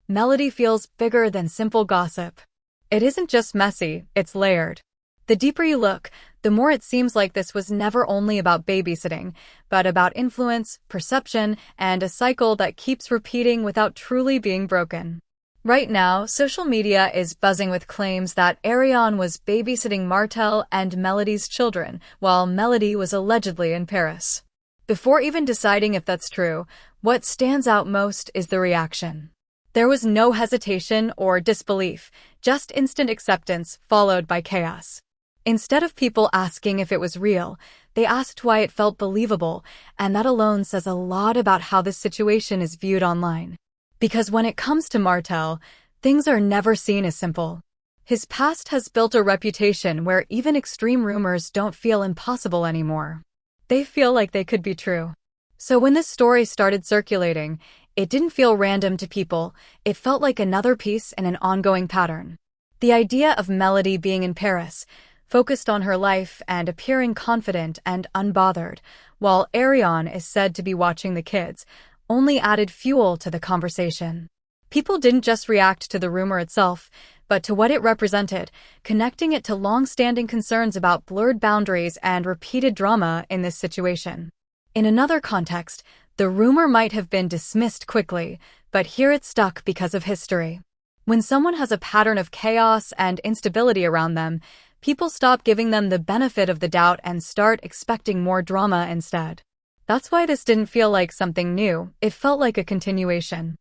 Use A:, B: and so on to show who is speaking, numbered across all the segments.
A: Melody feels bigger than simple gossip. It isn't just messy, it's layered. The deeper you look, the more it seems like this was never only about babysitting, but about influence, perception, and a cycle that keeps repeating without truly being broken. Right now, social media is buzzing with claims that Arionne was babysitting Martell and Melody's children, while Melody was allegedly in Paris. Before even deciding if that's true, what stands out most is the reaction. There was no hesitation or disbelief, just instant acceptance followed by chaos. Instead of people asking if it was real, they asked why it felt believable, and that alone says a lot about how this situation is viewed online. Because when it comes to Martell, things are never seen as simple. His past has built a reputation where even extreme rumors don't feel impossible anymore. They feel like they could be true. So when this story started circulating, it didn't feel random to people, it felt like another piece in an ongoing pattern. The idea of Melody being in Paris, focused on her life and appearing confident and unbothered, while Arionne is said to be watching the kids, only added fuel to the conversation. People didn't just react to the rumor itself, but to what it represented, connecting it to long-standing concerns about blurred boundaries and repeated drama in this situation. In another context, the rumor might have been dismissed quickly, but here it stuck because of history. When someone has a pattern of chaos and instability around them, people stop giving them the benefit of the doubt and start expecting more drama instead. That's why this didn't feel like something new, it felt like a continuation.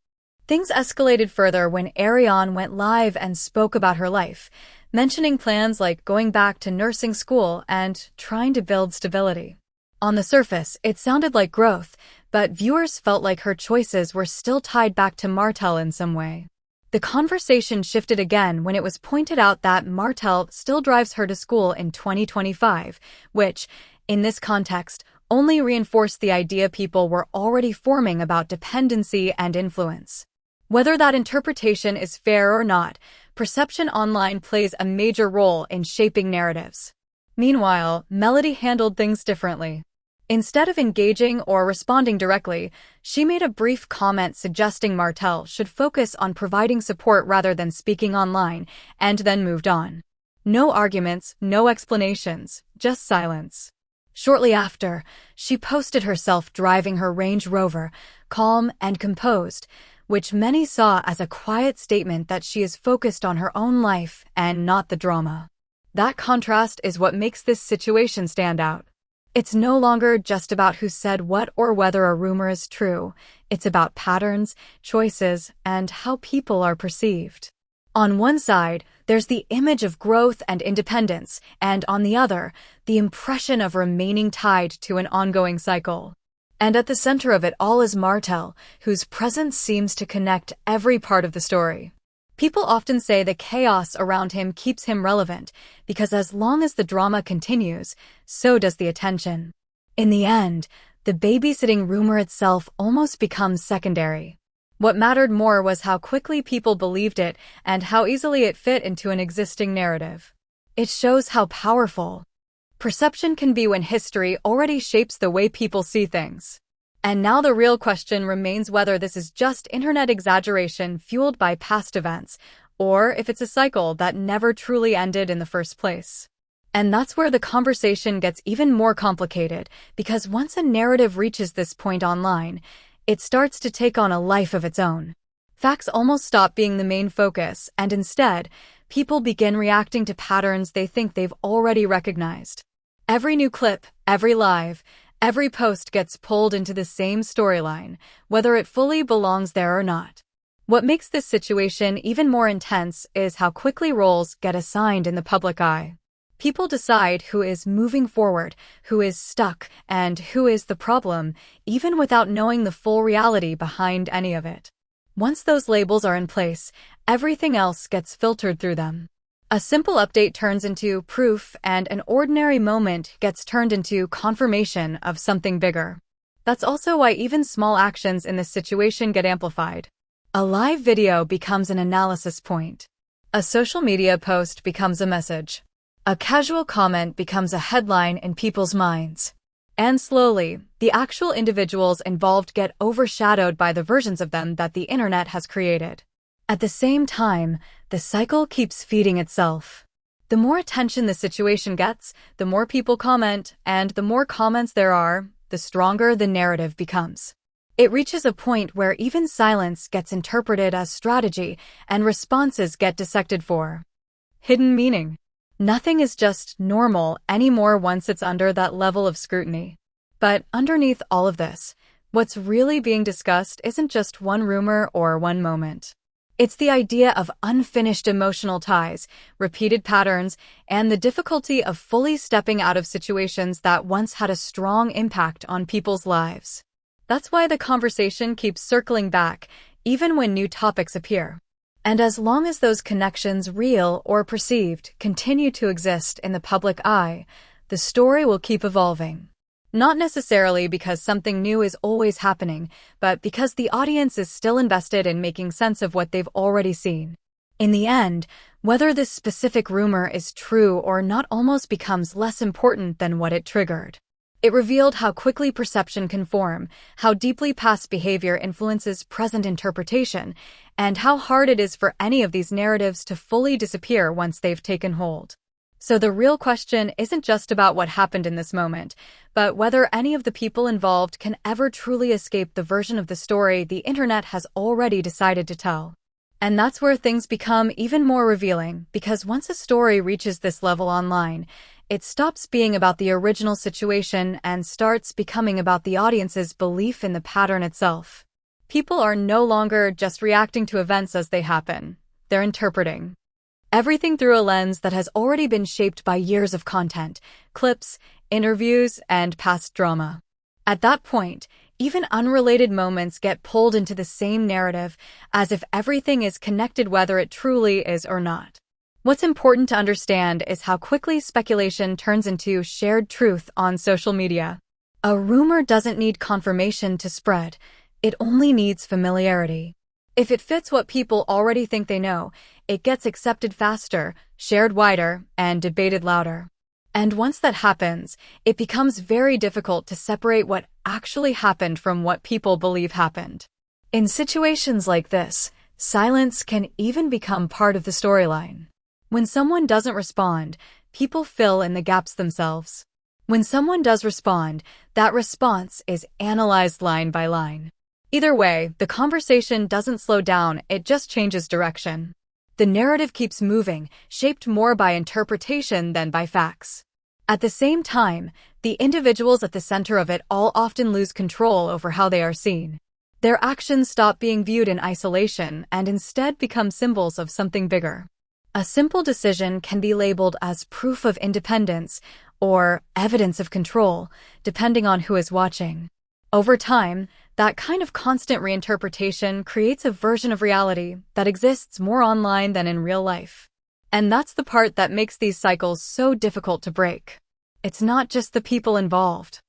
A: Things escalated further when Arionne went live and spoke about her life, mentioning plans like going back to nursing school and trying to build stability. On the surface, it sounded like growth, but viewers felt like her choices were still tied back to Martell in some way. The conversation shifted again when it was pointed out that Martell still drives her to school in 2025, which, in this context, only reinforced the idea people were already forming about dependency and influence. Whether that interpretation is fair or not, perception online plays a major role in shaping narratives. Meanwhile, Melody handled things differently. Instead of engaging or responding directly, she made a brief comment suggesting Martell should focus on providing support rather than speaking online, and then moved on. No arguments, no explanations, just silence. Shortly after, she posted herself driving her Range Rover, calm and composed, which many saw as a quiet statement that she is focused on her own life and not the drama. That contrast is what makes this situation stand out. It's no longer just about who said what or whether a rumor is true. It's about patterns, choices, and how people are perceived. On one side, there's the image of growth and independence, and on the other, the impression of remaining tied to an ongoing cycle. And at the center of it all is Martell, whose presence seems to connect every part of the story. People often say the chaos around him keeps him relevant, because as long as the drama continues, so does the attention. In the end, the babysitting rumor itself almost becomes secondary. What mattered more was how quickly people believed it and how easily it fit into an existing narrative. It shows how powerful perception can be when history already shapes the way people see things. And now the real question remains whether this is just internet exaggeration fueled by past events, or if it's a cycle that never truly ended in the first place. And that's where the conversation gets even more complicated, because once a narrative reaches this point online, it starts to take on a life of its own. Facts almost stop being the main focus, and instead, people begin reacting to patterns they think they've already recognized. Every new clip, every live, every post gets pulled into the same storyline, whether it fully belongs there or not. What makes this situation even more intense is how quickly roles get assigned in the public eye. People decide who is moving forward, who is stuck, and who is the problem, even without knowing the full reality behind any of it. Once those labels are in place, everything else gets filtered through them. A simple update turns into proof, and an ordinary moment gets turned into confirmation of something bigger. That's also why even small actions in this situation get amplified. A live video becomes an analysis point. A social media post becomes a message. A casual comment becomes a headline in people's minds. And slowly, the actual individuals involved get overshadowed by the versions of them that the internet has created. At the same time, the cycle keeps feeding itself. The more attention the situation gets, the more people comment, and the more comments there are, the stronger the narrative becomes. It reaches a point where even silence gets interpreted as strategy and responses get dissected for hidden meaning. Nothing is just normal anymore once it's under that level of scrutiny. But underneath all of this, what's really being discussed isn't just one rumor or one moment. It's the idea of unfinished emotional ties, repeated patterns, and the difficulty of fully stepping out of situations that once had a strong impact on people's lives. That's why the conversation keeps circling back, even when new topics appear. And as long as those connections, real or perceived, continue to exist in the public eye, the story will keep evolving. Not necessarily because something new is always happening, but because the audience is still invested in making sense of what they've already seen. In the end, whether this specific rumor is true or not almost becomes less important than what it triggered. It revealed how quickly perception can form, how deeply past behavior influences present interpretation, and how hard it is for any of these narratives to fully disappear once they've taken hold. So the real question isn't just about what happened in this moment, but whether any of the people involved can ever truly escape the version of the story the internet has already decided to tell. And that's where things become even more revealing, because once a story reaches this level online, it stops being about the original situation and starts becoming about the audience's belief in the pattern itself. People are no longer just reacting to events as they happen. They're interpreting everything through a lens that has already been shaped by years of content, clips, interviews, and past drama. At that point, even unrelated moments get pulled into the same narrative, as if everything is connected whether it truly is or not. What's important to understand is how quickly speculation turns into shared truth on social media. A rumor doesn't need confirmation to spread, it only needs familiarity. If it fits what people already think they know, it gets accepted faster, shared wider, and debated louder. And once that happens, it becomes very difficult to separate what actually happened from what people believe happened. In situations like this, silence can even become part of the storyline. When someone doesn't respond, people fill in the gaps themselves. When someone does respond, that response is analyzed line by line. Either way, the conversation doesn't slow down, it just changes direction. The narrative keeps moving, shaped more by interpretation than by facts. At the same time, the individuals at the center of it all often lose control over how they are seen. Their actions stop being viewed in isolation and instead become symbols of something bigger. A simple decision can be labeled as proof of independence or evidence of control, depending on who is watching. Over time, that kind of constant reinterpretation creates a version of reality that exists more online than in real life. And that's the part that makes these cycles so difficult to break. It's not just the people involved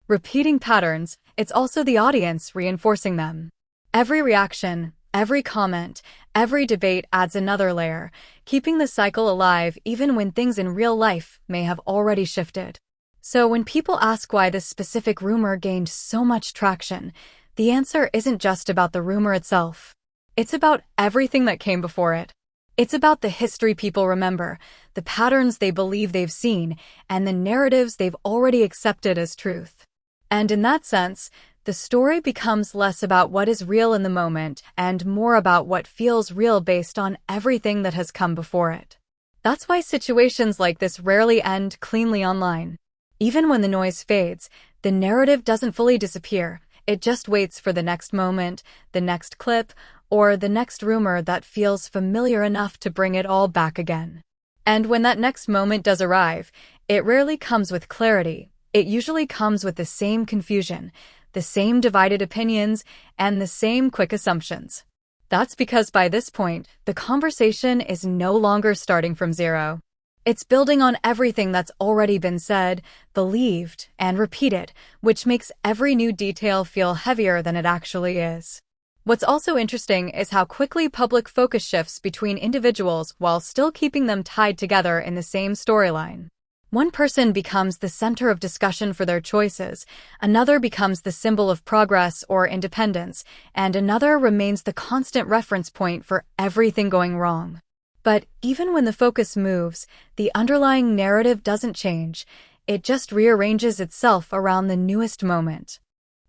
A: repeating patterns, it's also the audience reinforcing them. Every reaction, every comment, every debate adds another layer, keeping the cycle alive even when things in real life may have already shifted. So when people ask why this specific rumor gained so much traction, the answer isn't just about the rumor itself. It's about everything that came before it. It's about the history people remember, the patterns they believe they've seen, and the narratives they've already accepted as truth. And in that sense, the story becomes less about what is real in the moment and more about what feels real based on everything that has come before it. That's why situations like this rarely end cleanly online. Even when the noise fades, the narrative doesn't fully disappear. It just waits for the next moment, the next clip, or the next rumor that feels familiar enough to bring it all back again. And when that next moment does arrive, it rarely comes with clarity. It usually comes with the same confusion, the same divided opinions, and the same quick assumptions. That's because by this point, the conversation is no longer starting from zero. It's building on everything that's already been said, believed, and repeated, which makes every new detail feel heavier than it actually is. What's also interesting is how quickly public focus shifts between individuals while still keeping them tied together in the same storyline. One person becomes the center of discussion for their choices, another becomes the symbol of progress or independence, and another remains the constant reference point for everything going wrong. But even when the focus moves, the underlying narrative doesn't change. It just rearranges itself around the newest moment.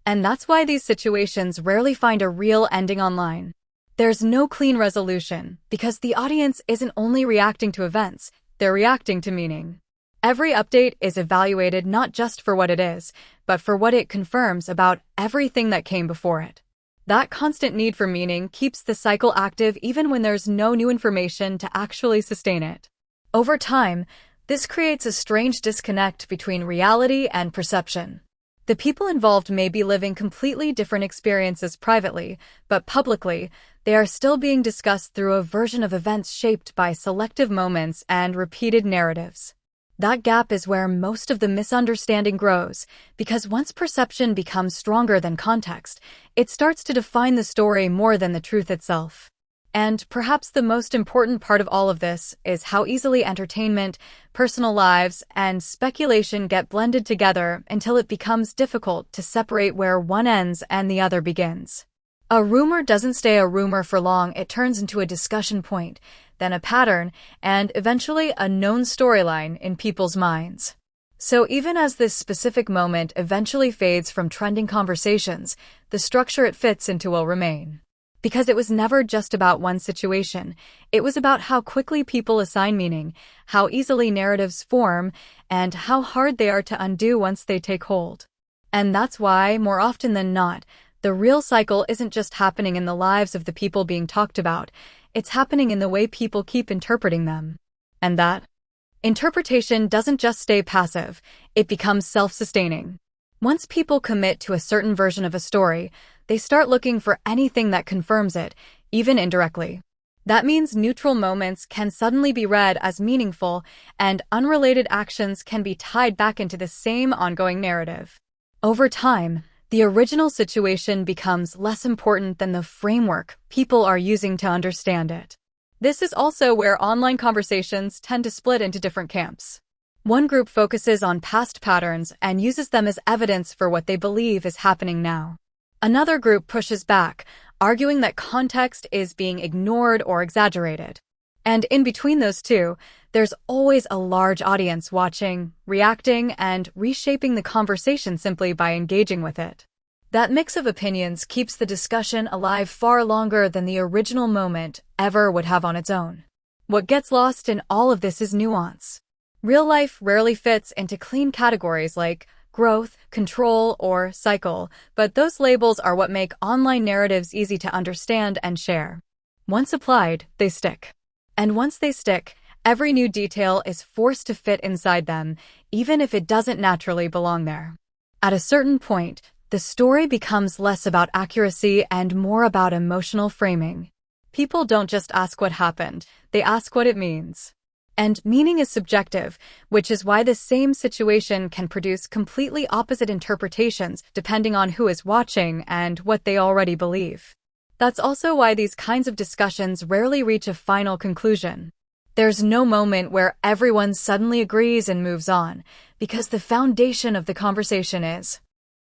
A: And that's why these situations rarely find a real ending online. There's no clean resolution, because the audience isn't only reacting to events, they're reacting to meaning. Every update is evaluated not just for what it is, but for what it confirms about everything that came before it. That constant need for meaning keeps the cycle active even when there's no new information to actually sustain it. Over time, this creates a strange disconnect between reality and perception. The people involved may be living completely different experiences privately, but publicly, they are still being discussed through a version of events shaped by selective moments and repeated narratives. That gap is where most of the misunderstanding grows, because once perception becomes stronger than context, it starts to define the story more than the truth itself. And perhaps the most important part of all of this is how easily entertainment, personal lives, and speculation get blended together until it becomes difficult to separate where one ends and the other begins. A rumor doesn't stay a rumor for long, it turns into a discussion point, then a pattern, and eventually a known storyline in people's minds. So even as this specific moment eventually fades from trending conversations, the structure it fits into will remain. Because it was never just about one situation, it was about how quickly people assign meaning, how easily narratives form, and how hard they are to undo once they take hold. And that's why, more often than not, the real cycle isn't just happening in the lives of the people being talked about, it's happening in the way people keep interpreting them. And that interpretation doesn't just stay passive, it becomes self-sustaining. Once people commit to a certain version of a story, they start looking for anything that confirms it, even indirectly. That means neutral moments can suddenly be read as meaningful, and unrelated actions can be tied back into the same ongoing narrative. Over time, the original situation becomes less important than the framework people are using to understand it. This is also where online conversations tend to split into different camps. One group focuses on past patterns and uses them as evidence for what they believe is happening now. Another group pushes back, arguing that context is being ignored or exaggerated. And in between those two, there's always a large audience watching, reacting, and reshaping the conversation simply by engaging with it. That mix of opinions keeps the discussion alive far longer than the original moment ever would have on its own. What gets lost in all of this is nuance. Real life rarely fits into clean categories like growth, control, or cycle, but those labels are what make online narratives easy to understand and share. Once applied, they stick. And once they stick, every new detail is forced to fit inside them, even if it doesn't naturally belong there. At a certain point, the story becomes less about accuracy and more about emotional framing. People don't just ask what happened, they ask what it means. And meaning is subjective, which is why the same situation can produce completely opposite interpretations depending on who is watching and what they already believe. That's also why these kinds of discussions rarely reach a final conclusion. There's no moment where everyone suddenly agrees and moves on, because the foundation of the conversation is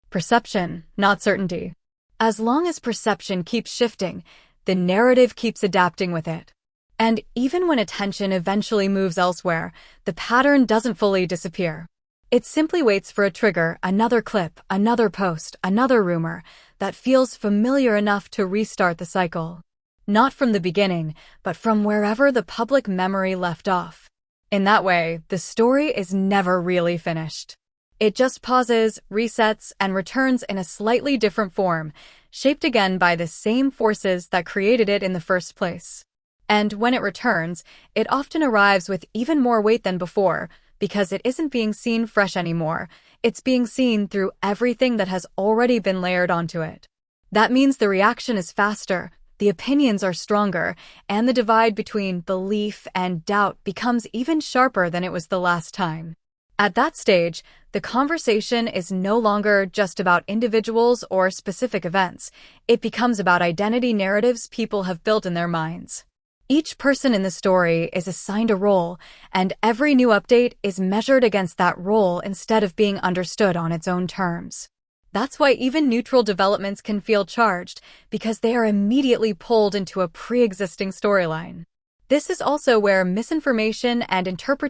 A: perception, not certainty. As long as perception keeps shifting, the narrative keeps adapting with it. And even when attention eventually moves elsewhere, the pattern doesn't fully disappear. It simply waits for a trigger, another clip, another post, another rumor that feels familiar enough to restart the cycle. Not from the beginning, but from wherever the public memory left off. In that way, the story is never really finished. It just pauses, resets, and returns in a slightly different form, shaped again by the same forces that created it in the first place. And when it returns, it often arrives with even more weight than before, because it isn't being seen fresh anymore, it's being seen through everything that has already been layered onto it. That means the reaction is faster, the opinions are stronger, and the divide between belief and doubt becomes even sharper than it was the last time. At that stage, the conversation is no longer just about individuals or specific events, it becomes about identity narratives people have built in their minds. Each person in the story is assigned a role, and every new update is measured against that role instead of being understood on its own terms. That's why even neutral developments can feel charged, because they are immediately pulled into a pre-existing storyline. This is also where misinformation and interpretation